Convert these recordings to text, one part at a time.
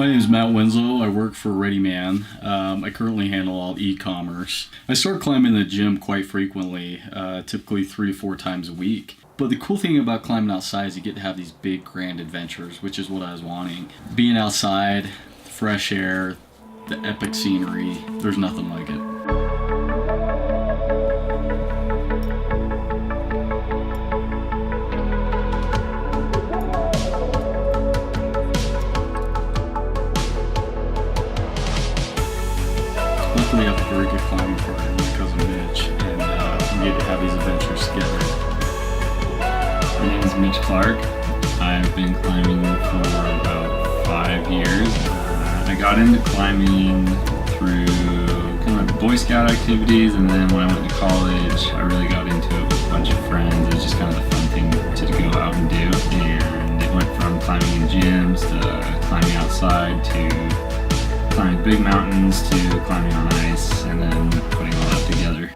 My name is Matt Winslow. I work for Rainier. I currently handle all e-commerce. I start climbing the gym quite frequently, typically 3 to 4 times a week. But the cool thing about climbing outside is you get to have these big, grand adventures, which is what I was wanting. Being outside, the fresh air, the epic scenery, there's nothing like it. Luckily, I have a very good climbing partner, my cousin Mitch, and we get to have these adventures together. My name is Mitch Clark. I've been climbing for about 5 years. I got into climbing through kind of like Boy Scout activities, and then when I went to college, I really got into it with a bunch of friends. It was just kind of the fun thing to go out and do. And it went from climbing in gyms to climbing outside to climbing big mountains to climbing on ice, and then putting all that together.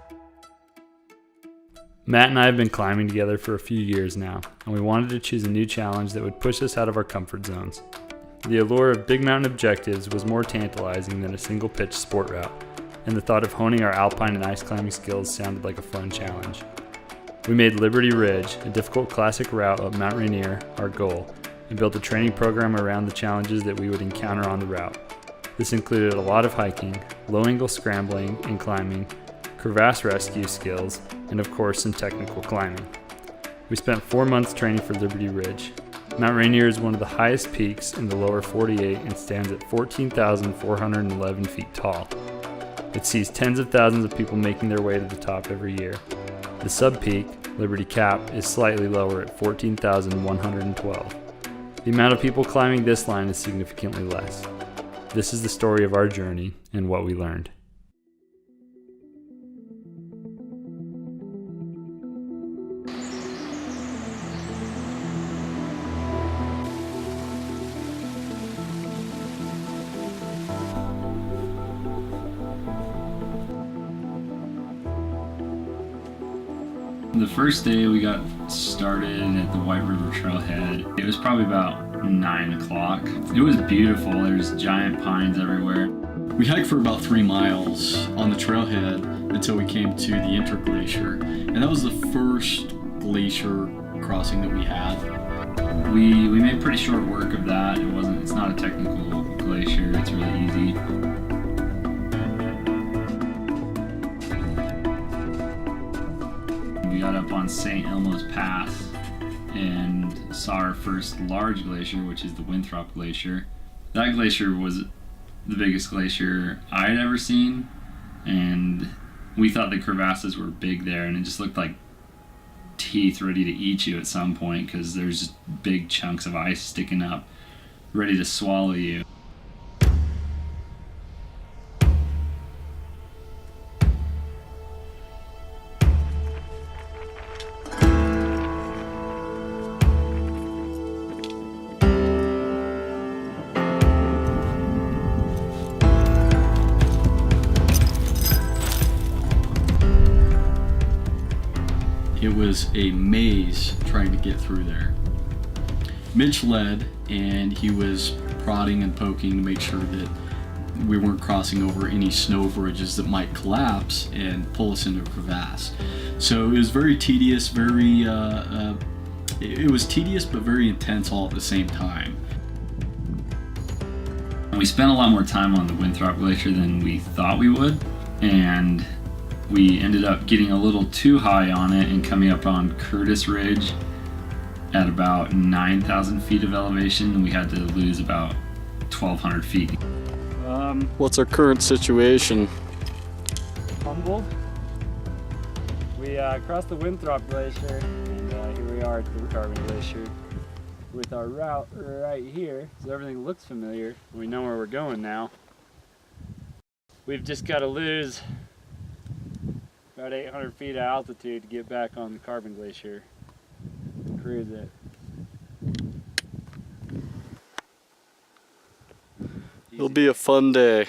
Matt and I have been climbing together for a few years now, and we wanted to choose a new challenge that would push us out of our comfort zones. The allure of big mountain objectives was more tantalizing than a single pitch sport route, and the thought of honing our alpine and ice climbing skills sounded like a fun challenge. We made Liberty Ridge, a difficult classic route up Mount Rainier, our goal, and built a training program around the challenges that we would encounter on the route. This included a lot of hiking, low-angle scrambling and climbing, crevasse rescue skills, and of course some technical climbing. We spent 4 months training for Liberty Ridge. Mount Rainier is one of the highest peaks in the lower 48 and stands at 14,411 feet tall. It sees tens of thousands of people making their way to the top every year. The sub-peak, Liberty Cap, is slightly lower at 14,112. The amount of people climbing this line is significantly less. This is the story of our journey and what we learned. The first day we got started at the White River Trailhead. It was probably about 9 o'clock. It was beautiful. There's giant pines everywhere. We hiked for about 3 miles on the trailhead until we came to the interglacier, and that was the first glacier crossing that we had. We made pretty short work of that. It's not a technical glacier. It's really easy. We got up on St. Elmo's Pass and saw our first large glacier, which is the Winthrop Glacier. That glacier was the biggest glacier I had ever seen, and we thought the crevasses were big there, and it just looked like teeth ready to eat you at some point because there's just big chunks of ice sticking up, ready to swallow you. It was a maze trying to get through there. Mitch led, and he was prodding and poking to make sure that we weren't crossing over any snow bridges that might collapse and pull us into a crevasse. So it was very tedious, it was tedious but very intense all at the same time. We spent a lot more time on the Winthrop Glacier than we thought we would, and we ended up getting a little too high on it and coming up on Curtis Ridge at about 9,000 feet of elevation, and we had to lose about 1,200 feet. What's our current situation? Humboldt. We crossed the Winthrop Glacier, and here we are at the Carbon Glacier with our route right here. So everything looks familiar. We know where we're going now. We've just got to lose about 800 feet of altitude to get back on the Carbon Glacier. Cruise it. It'll be a fun day.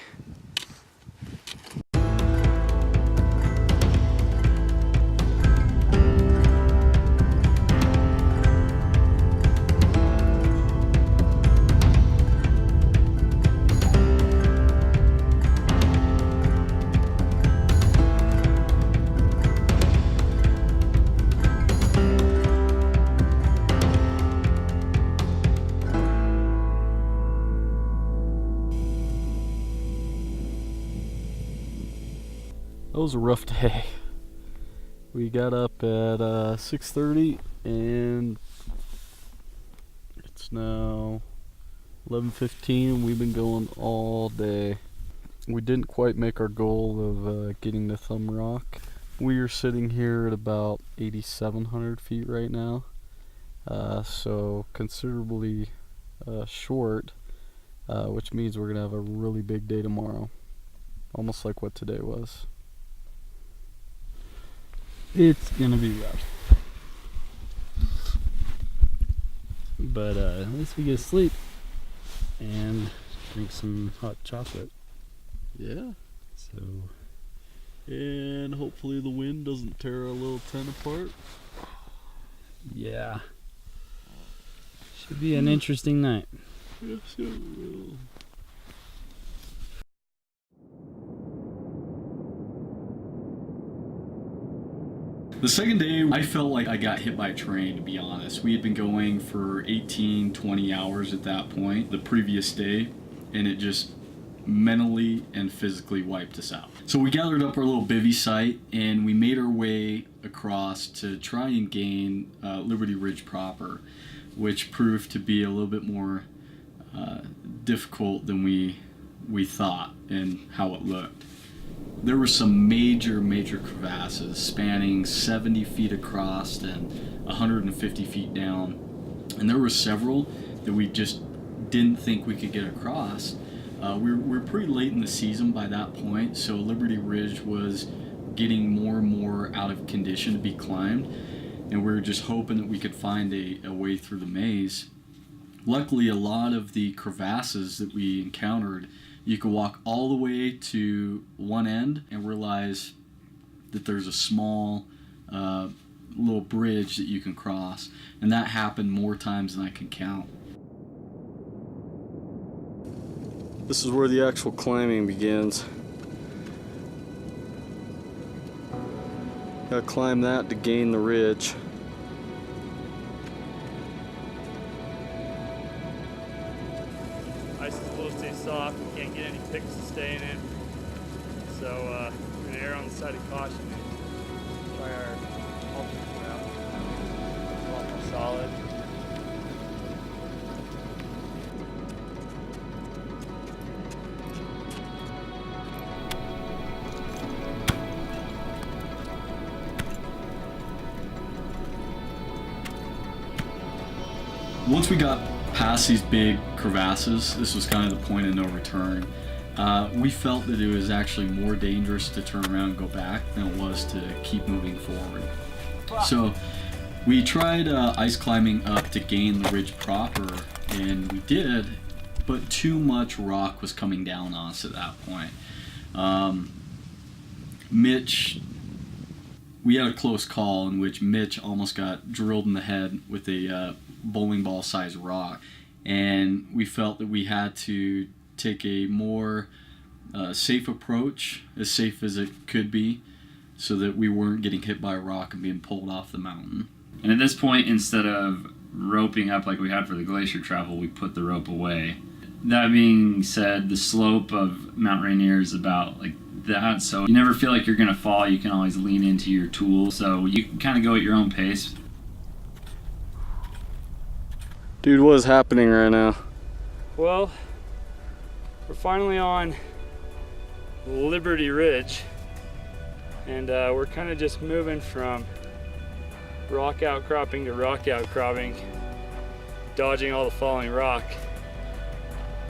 was a rough day. We got up at 6:30 and it's now 11:15 and we've been going all day. We didn't quite make our goal of getting to Thumb Rock. We are sitting here at about 8,700 feet right now, so considerably short, which means we're gonna have a really big day tomorrow, almost like what today was. It's gonna be rough, but at least we get to sleep and drink some hot chocolate. Yeah. So, and hopefully the wind doesn't tear our little tent apart. Yeah. Should be an interesting night. Yes, it will. The second day, I felt like I got hit by a train, to be honest. We had been going for 18, 20 hours at that point, the previous day, and it just mentally and physically wiped us out. So we gathered up our little bivvy site, and we made our way across to try and gain Liberty Ridge proper, which proved to be a little bit more difficult than we thought and how it looked. There were some major crevasses spanning 70 feet across and 150 feet down, and there were several that we just didn't think we could get across. We're pretty late in the season by that point, so Liberty Ridge was getting more and more out of condition to be climbed, and we were just hoping that we could find a way through the maze. Luckily, a lot of the crevasses that we encountered, you could walk all the way to one end and realize that there's a small little bridge that you can cross, and that happened more times than I can count. This is where the actual climbing begins. Gotta climb that to gain the ridge. Ice is a little too soft. We can't get any picks to stay in it. So we're gonna err on the side of caution and try our alternate route. It's a lot more solid. Once we got past these big crevasses, this was kind of the point of no return. We felt that it was actually more dangerous to turn around and go back than it was to keep moving forward. So we tried ice climbing up to gain the ridge proper, and we did, but too much rock was coming down on us at that point. We had a close call in which Mitch almost got drilled in the head with a bowling ball sized rock, and we felt that we had to take a more safe approach, as safe as it could be, so that we weren't getting hit by a rock and being pulled off the mountain. And at this point, instead of roping up like we had for the glacier travel, we put the rope away. That being said, the slope of Mount Rainier is about like that, so you never feel like you're gonna fall. You can always lean into your tool, so you can kind of go at your own pace. Dude, what is happening right now? Well, we're finally on Liberty Ridge, and we're kind of just moving from rock outcropping to rock outcropping, dodging all the falling rock.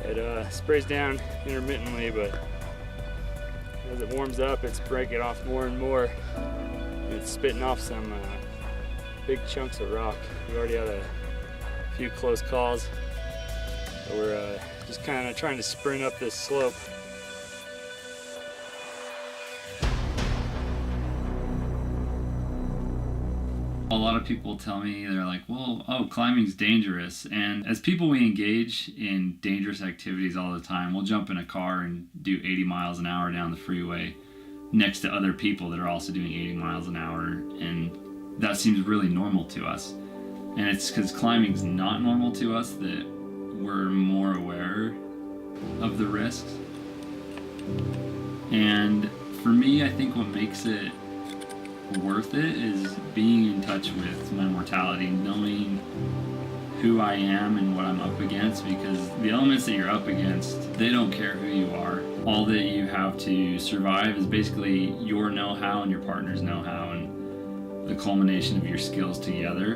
It sprays down intermittently, but as it warms up, it's breaking off more and more. And it's spitting off some big chunks of rock. We already had a few close calls, so we're just kind of trying to sprint up this slope. A lot of people tell me, they're like, well, climbing's dangerous. And as people, we engage in dangerous activities all the time. We'll jump in a car and do 80 miles an hour down the freeway next to other people that are also doing 80 miles an hour, and that seems really normal to us. And it's because climbing's not normal to us that we're more aware of the risks. And For me, I think what makes it worth it is being in touch with my mortality, knowing who I am and what I'm up against, because the elements that you're up against, they don't care who you are. All that you have to survive is basically your know-how and your partner's know-how and the culmination of your skills together.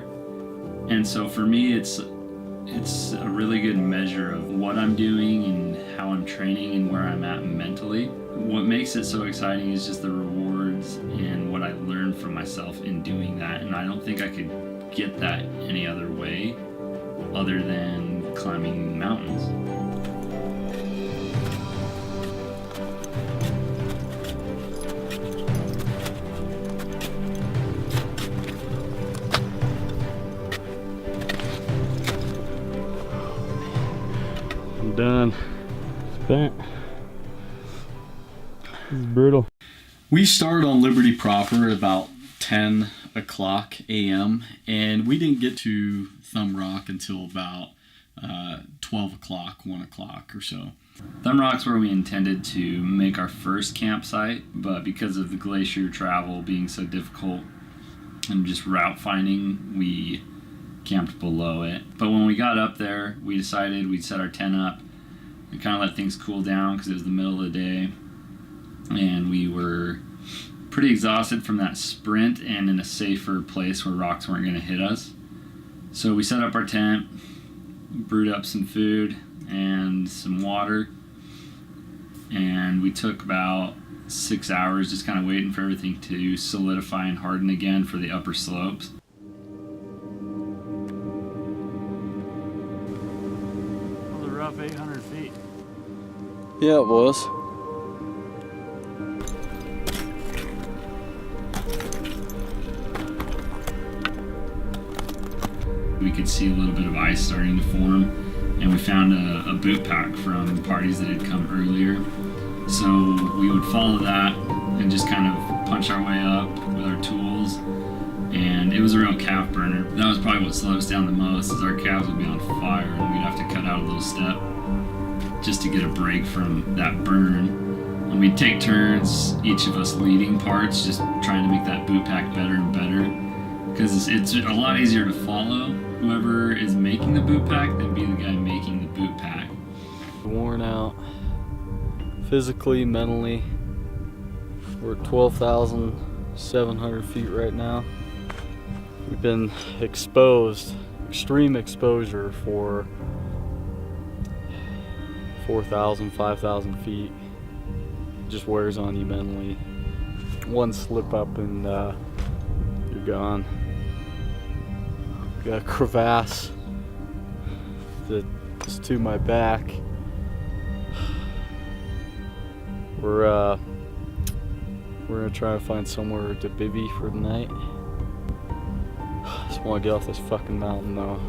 And so for me, it's a really good measure of what I'm doing and how I'm training and where I'm at mentally. What makes it so exciting is just the rewards and what I learned from myself in doing that. And I don't think I could get that any other way other than climbing mountains. I'm done. Spent. This is brutal. We started on Liberty proper at about 10 o'clock a.m. and we didn't get to Thumb Rock until about 12 o'clock, 1 o'clock or so. Thumb Rock's where we intended to make our first campsite, but because of the glacier travel being so difficult and just route finding, we camped below it. But when we got up there, we decided we'd set our tent up and kind of let things cool down because it was the middle of the day. And we were pretty exhausted from that sprint and in a safer place where rocks weren't going to hit us. So we set up our tent, brewed up some food and some water, and we took about 6 hours just kind of waiting for everything to solidify and harden again for the upper slopes. That was a rough 800 feet. Yeah, it was. We could see a little bit of ice starting to form, and we found a boot pack from parties that had come earlier. So we would follow that and just kind of punch our way up with our tools, and it was a real calf burner. That was probably what slowed us down the most, is our calves would be on fire and we'd have to cut out a little step just to get a break from that burn. And we'd take turns, each of us leading parts, just trying to make that boot pack better and better, because it's a lot easier to follow whoever is making the boot pack than be the guy making the boot pack. Worn out physically, mentally. We're at 12,700 feet right now. We've been exposed, extreme exposure for 4,000, 5,000 feet. It just wears on you mentally. One slip up and you're gone. Got a crevasse that's to my back. We're gonna try to find somewhere to bivvy for the night. Just want to get off this fucking mountain though.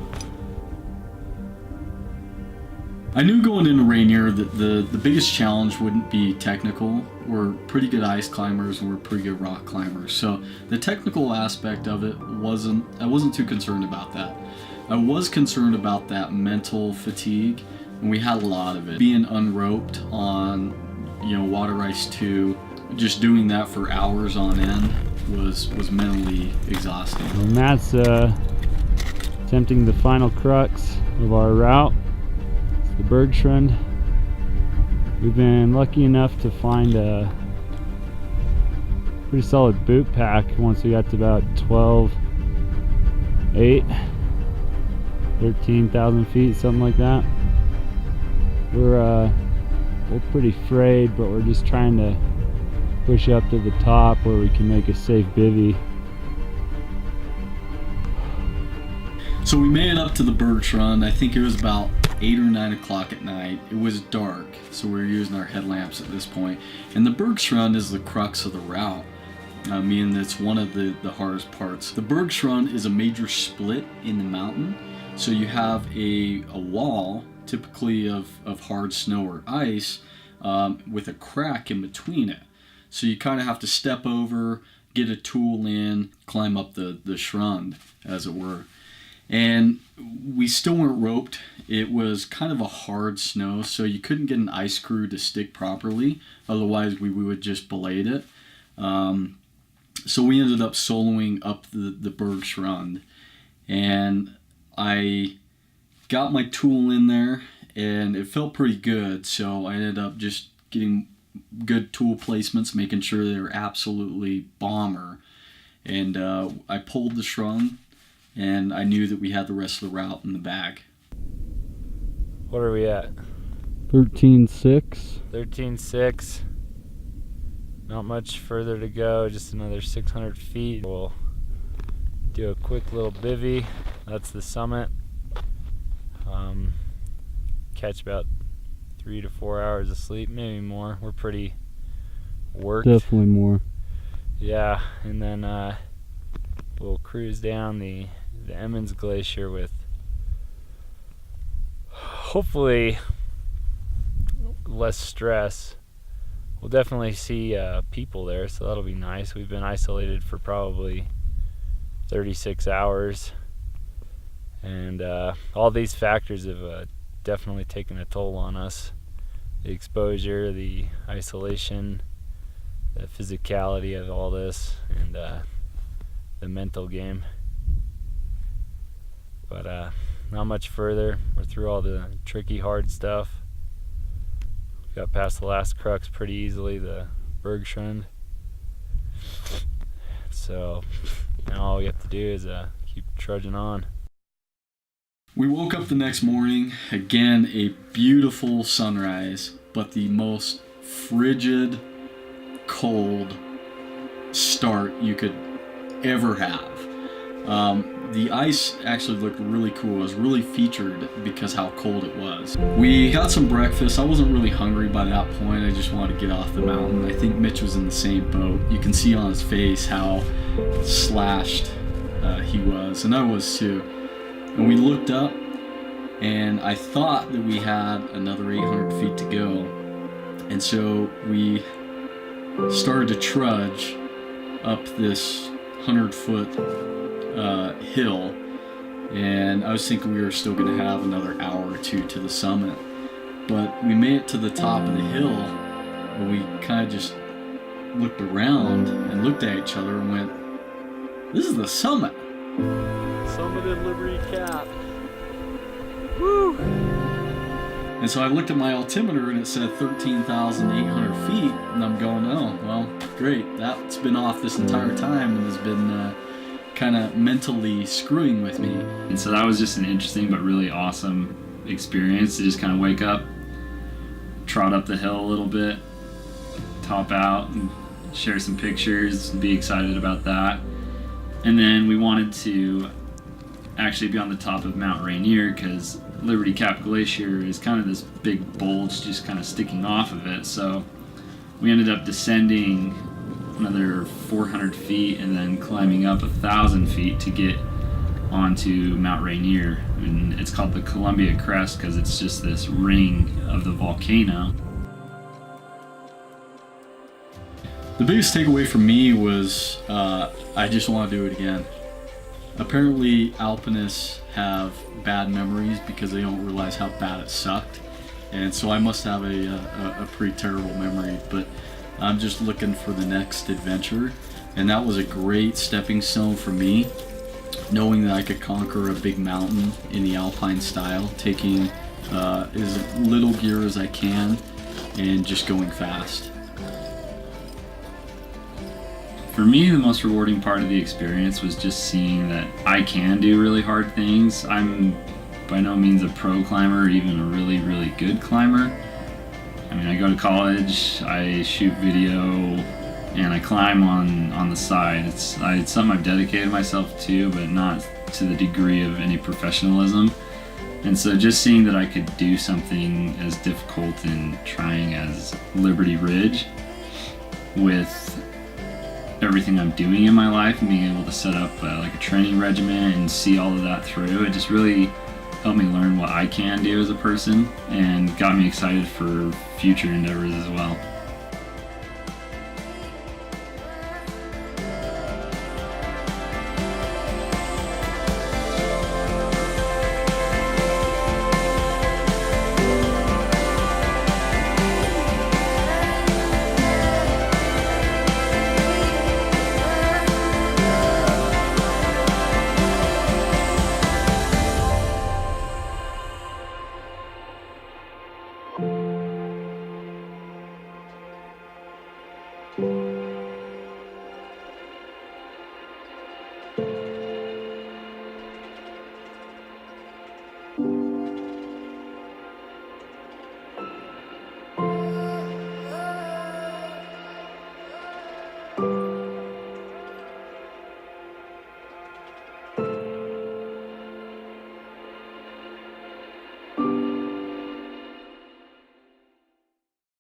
I knew going into Rainier that the biggest challenge wouldn't be technical. We're pretty good ice climbers and we're pretty good rock climbers. So the technical aspect of it I wasn't too concerned about that. I was concerned about that mental fatigue, and we had a lot of it. Being unroped on, water ice 2, just doing that for hours on end was mentally exhausting. Well, Matt's attempting the final crux of our route. It's the Bergschrund. We've been lucky enough to find a pretty solid boot pack once we got to about 13,000 feet, something like that. We're pretty frayed, but we're just trying to push up to the top where we can make a safe bivvy. So we made it up to the Bergschrund. I think it was about 8 or 9 o'clock at night. It was dark, so we were using our headlamps at this point. And the Bergschrund is the crux of the route. I mean, it's one of the hardest parts. The Bergschrund is a major split in the mountain. So you have a wall, typically of hard snow or ice, with a crack in between it. So you kind of have to step over, get a tool in, climb up the schrund, as it were. And we still weren't roped. It was kind of a hard snow, so you couldn't get an ice screw to stick properly. Otherwise, we would just belay it. So we ended up soloing up the Bergschrund. And I got my tool in there, and it felt pretty good. So I ended up just getting good tool placements, making sure they were absolutely bomber. And I pulled the schrund, and I knew that we had the rest of the route in the bag. What are we at? 13.6. 13.6. Not much further to go, just another 600 feet. We'll do a quick little bivvy. That's the summit. Catch about 3 to 4 hours of sleep, maybe more. We're pretty worked. Definitely more. Yeah, and then we'll cruise down the Emmons Glacier with hopefully less stress. We'll definitely see people there, so that'll be nice. We've been isolated for probably 36 hours, and all these factors have definitely taken a toll on us. The exposure, the isolation, the physicality of all this, and the mental game. But not much further. We're through all the tricky, hard stuff. Got past the last crux pretty easily, the Bergschrund. So now all we have to do is keep trudging on. We woke up the next morning, again a beautiful sunrise, but the most frigid, cold start you could ever have. The ice actually looked really cool. It was really featured because how cold it was. We got some breakfast. I wasn't really hungry by that point. I just wanted to get off the mountain. I think Mitch was in the same boat. You can see on his face how slashed he was, and I was too. And we looked up, and I thought that we had another 800 feet to go. And so we started to trudge up this 100-foot hill, and I was thinking we were still going to have another hour or two to the summit. But we made it to the top of the hill, and we kind of just looked around and looked at each other and went, "This is the summit." Summit in Liberty Cap. Woo! And so I looked at my altimeter and it said 13,800 feet, and I'm going, oh, well, great. That's been off this entire time and has been kind of mentally screwing with me. And so that was just an interesting but really awesome experience to just kind of wake up, trot up the hill a little bit, top out, and share some pictures and be excited about that. And then we wanted to actually be on the top of Mount Rainier because Liberty Cap Glacier is kind of this big bulge just kind of sticking off of it. So we ended up descending another 400 feet and then climbing up 1,000 feet to get onto Mount Rainier. And it's called the Columbia Crest because it's just this ring of the volcano. The biggest takeaway for me was I just want to do it again. Apparently alpinists have bad memories because they don't realize how bad it sucked, and so I must have a pretty terrible memory, but I'm just looking for the next adventure, and that was a great stepping stone for me, knowing that I could conquer a big mountain in the alpine style, taking as little gear as I can and just going fast. For me, the most rewarding part of the experience was just seeing that I can do really hard things. I'm by no means a pro climber or even a really, really good climber. I mean, I go to college, I shoot video, and I climb on the side. It's something I've dedicated myself to, but not to the degree of any professionalism. And so just seeing that I could do something as difficult and trying as Liberty Ridge with everything I'm doing in my life and being able to set up like a training regimen and see all of that through, it just really helped me learn what I can do as a person and got me excited for future endeavors as well.